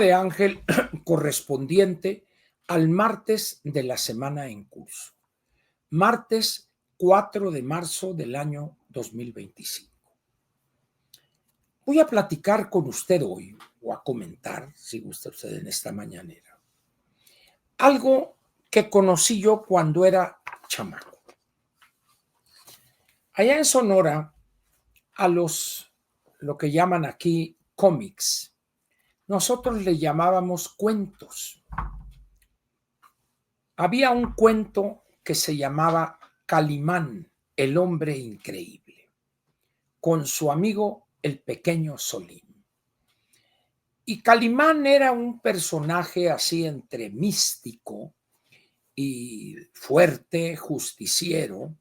de Ángel correspondiente al martes de la semana en curso. Martes 4 de marzo del año 2025. Voy a platicar con usted hoy, o a comentar, si gusta usted en esta mañanera, algo que conocí yo cuando era chamaco. Allá en Sonora, a lo que llaman aquí cómics, nosotros le llamábamos cuentos. Había un cuento que se llamaba Calimán, el hombre increíble, con su amigo el pequeño Solín. Y Calimán era un personaje así entre místico y fuerte, justiciero,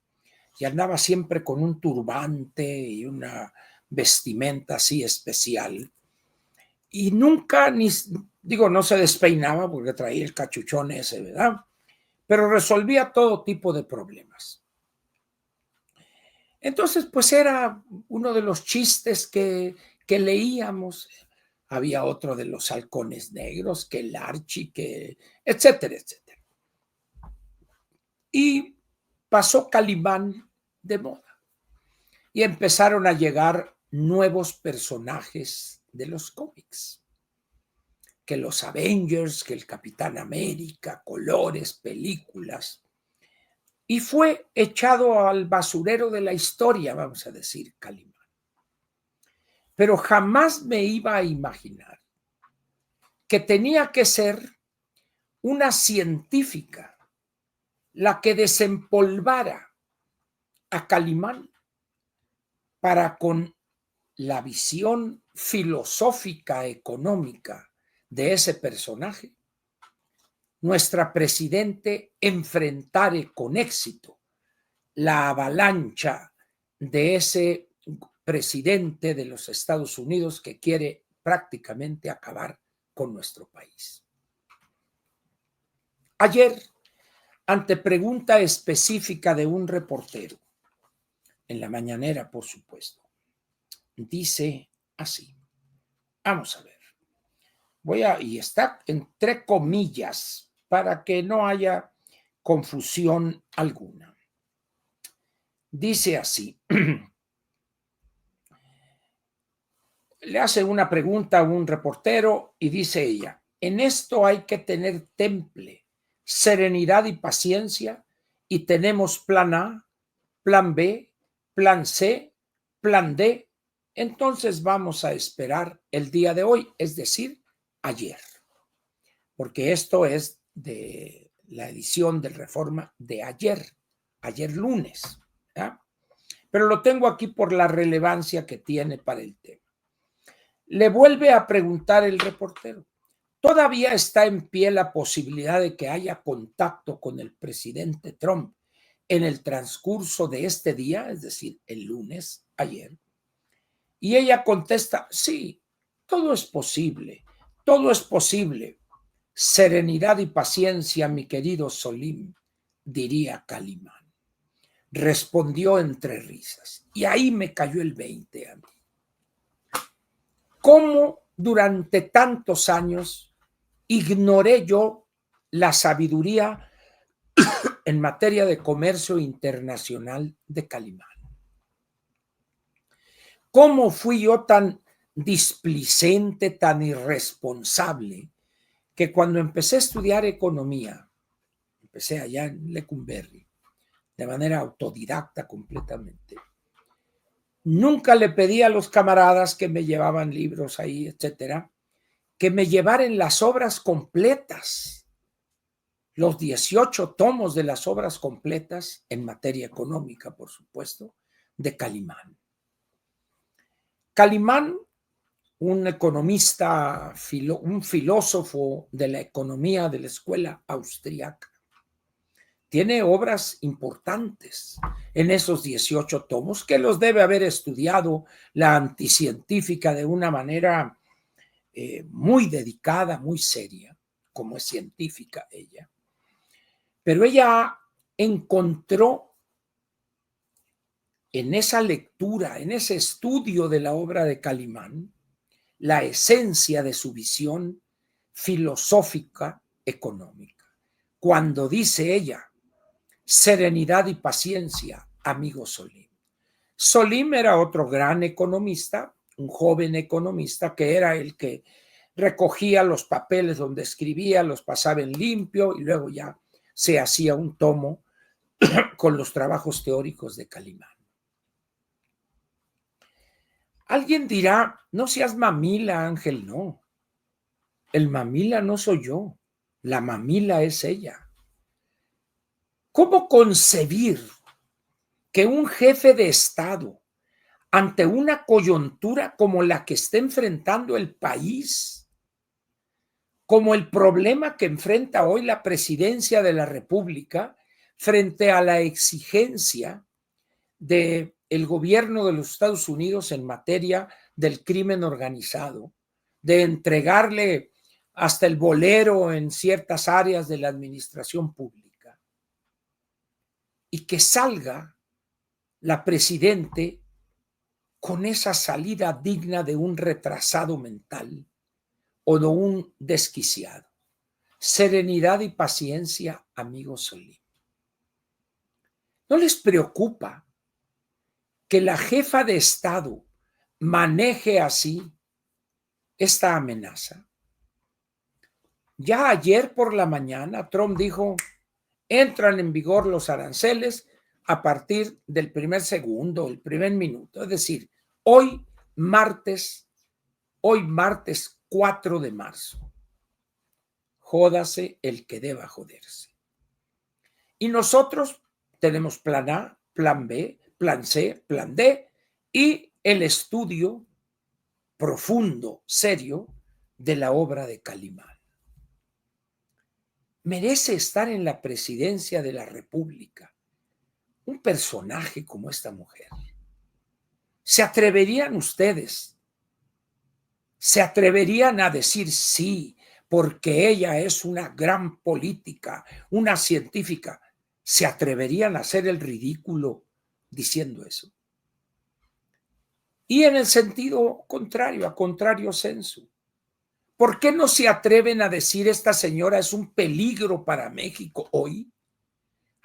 y andaba siempre con un turbante y una vestimenta así especial. Y nunca, no se despeinaba porque traía el cachuchón ese, ¿verdad? Pero resolvía todo tipo de problemas. Entonces, pues era uno de los chistes que leíamos. Había otro de los halcones negros, que el Archie, que etcétera, etcétera. Y pasó Calimán de moda. Y empezaron a llegar nuevos personajes de los cómics. Que los Avengers, que el Capitán América, colores, películas. Y fue echado al basurero de la historia, vamos a decir, Calimán. Pero jamás me iba a imaginar que tenía que ser una científica la que desempolvara a Calimán para, con la visión filosófica económica de ese personaje, nuestra presidente enfrentare con éxito la avalancha de ese presidente de los Estados Unidos que quiere prácticamente acabar con nuestro país. Ayer, ante pregunta específica de un reportero, en la mañanera, por supuesto, dice así. Vamos a ver. Y está entre comillas para que no haya confusión alguna. Dice así. Le hace una pregunta a un reportero y dice ella: en esto hay que tener temple, serenidad y paciencia, y tenemos plan A, plan B, plan C, plan D. Entonces vamos a esperar el día de hoy, es decir, ayer, porque esto es de la edición del Reforma de ayer lunes, ¿ya? Pero lo tengo aquí por la relevancia que tiene para el tema. Le vuelve a preguntar el reportero: ¿todavía está en pie la posibilidad de que haya contacto con el presidente Trump en el transcurso de este día, es decir, el lunes, ayer? Y ella contesta: sí, todo es posible, todo es posible. Serenidad y paciencia, mi querido Solín, diría Calimán. Respondió entre risas. Y ahí me cayó el 20 a mí. ¿Cómo durante tantos años ignoré yo la sabiduría en materia de comercio internacional de Calimán? ¿Cómo fui yo tan displicente, tan irresponsable, que cuando empecé a estudiar economía, empecé allá en Lecumberri, de manera autodidacta completamente, nunca le pedí a los camaradas que me llevaban libros ahí, etcétera, que me llevaran las obras completas, los 18 tomos de las obras completas en materia económica, por supuesto, de Calimán. Calimán, un economista, un filósofo de la economía de la escuela austríaca, tiene obras importantes en esos 18 tomos que los debe haber estudiado la anticientífica de una manera muy dedicada, muy seria, como es científica ella. Pero ella encontró en esa lectura, en ese estudio de la obra de Calimán, la esencia de su visión filosófica económica. Cuando dice ella, serenidad y paciencia, amigo Solín. Solín era otro gran economista, un joven economista que era el que recogía los papeles donde escribía, los pasaba en limpio y luego ya se hacía un tomo con los trabajos teóricos de Calimán. Alguien dirá, no seas mamila, Ángel, no. El mamila no soy yo, la mamila es ella. ¿Cómo concebir que un jefe de Estado, ante una coyuntura como la que está enfrentando el país, como el problema que enfrenta hoy la presidencia de la República frente a la exigencia del gobierno de los Estados Unidos en materia del crimen organizado, de entregarle hasta el bolero en ciertas áreas de la administración pública, y que salga la presidente con esa salida digna de un retrasado mental o de un desquiciado? Serenidad y paciencia, amigo Solín. ¿No les preocupa que la jefa de Estado maneje así esta amenaza? Ya ayer por la mañana Trump dijo, entran en vigor los aranceles a partir del primer segundo, el primer minuto. Es decir, hoy martes 4 de marzo. Jódase el que deba joderse. Y nosotros tenemos plan A, plan B, plan C, plan D y el estudio profundo, serio, de la obra de Calimán. Merece estar en la presidencia de la República un personaje como esta mujer. ¿Se atreverían ustedes? ¿Se atreverían a decir sí, porque ella es una gran política, una científica? ¿Se atreverían a hacer el ridículo diciendo eso? Y en el sentido contrario, a contrario sensu, ¿por qué no se atreven a decir esta señora es un peligro para México hoy?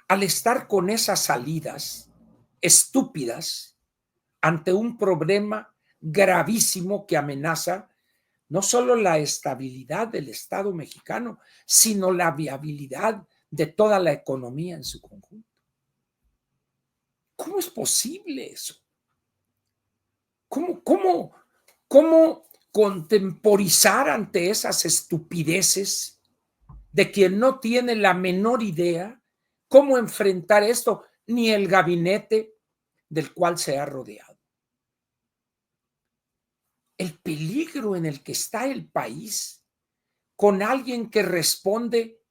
Al estar con esas salidas estúpidas ante un problema gravísimo que amenaza no solo la estabilidad del Estado mexicano, sino la viabilidad de toda la economía en su conjunto. ¿Cómo es posible eso? ¿Cómo contemporizar ante esas estupideces de quien no tiene la menor idea cómo enfrentar esto, ni el gabinete del cual se ha rodeado? El peligro en el que está el país con alguien que responde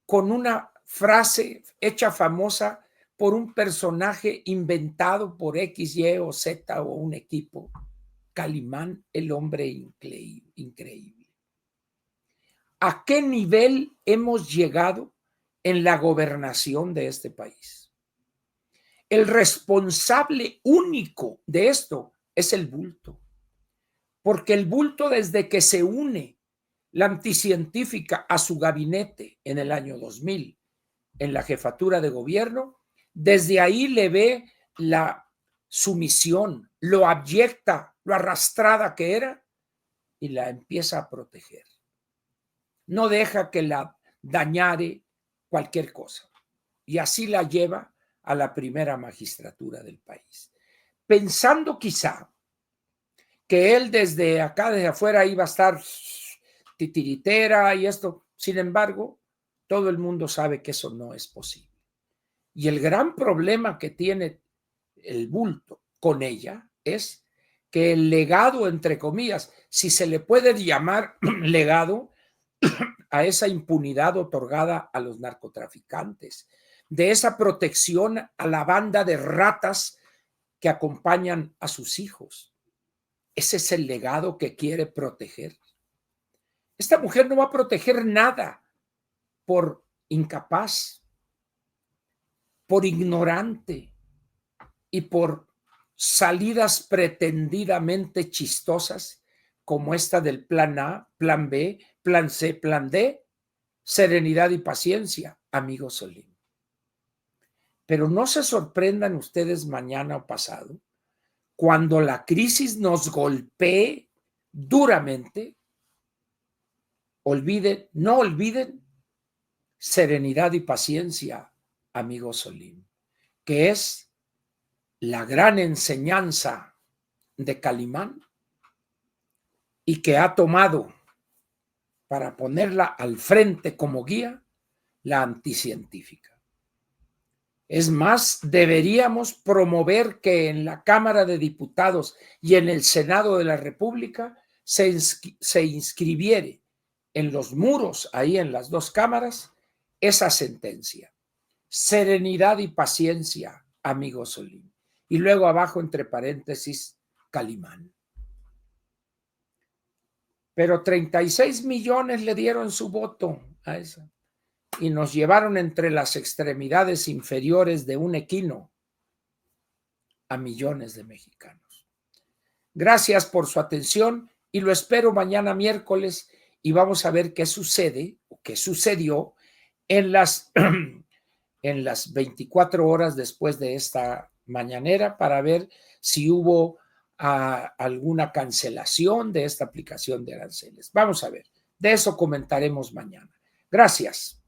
con una frase hecha famosa por un personaje inventado por X, Y o Z o un equipo. Calimán, el hombre increíble. ¿A qué nivel hemos llegado en la gobernación de este país? El responsable único de esto es el bulto, porque el bulto, desde que se une la anticientífica a su gabinete en el año 2000, en la jefatura de gobierno, desde ahí le ve la sumisión, lo abyecta, lo arrastrada que era, y la empieza a proteger. No deja que la dañare cualquier cosa. Y así la lleva a la primera magistratura del país, pensando quizá que él desde acá, desde afuera, iba a estar titiritera y esto. Sin embargo, todo el mundo sabe que eso no es posible. Y el gran problema que tiene el bulto con ella es que el legado, entre comillas, si se le puede llamar legado a esa impunidad otorgada a los narcotraficantes, de esa protección a la banda de ratas que acompañan a sus hijos. Ese es el legado que quiere proteger. Esta mujer no va a proteger nada por incapaz, por ignorante y por salidas pretendidamente chistosas como esta del plan A, plan B, plan C, plan D, serenidad y paciencia, amigo Solín. Pero no se sorprendan ustedes mañana o pasado, cuando la crisis nos golpee duramente, no olviden serenidad y paciencia, amigo Solín, que es la gran enseñanza de Calimán y que ha tomado para ponerla al frente como guía la anticientífica. Es más, deberíamos promover que en la Cámara de Diputados y en el Senado de la República se inscribiere en los muros, ahí en las dos cámaras, esa sentencia. Serenidad y paciencia, amigo Solín. Y luego abajo, entre paréntesis, Calimán. Pero 36 millones le dieron su voto a esa. Y nos llevaron entre las extremidades inferiores de un equino a millones de mexicanos. Gracias por su atención y lo espero mañana miércoles y vamos a ver qué sucede o qué sucedió en las 24 horas después de esta mañanera para ver si hubo alguna cancelación de esta aplicación de aranceles. Vamos a ver, de eso comentaremos mañana. Gracias.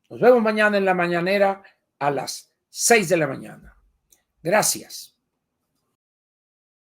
Nos vemos mañana en la mañanera a las 6 de la mañana. Gracias.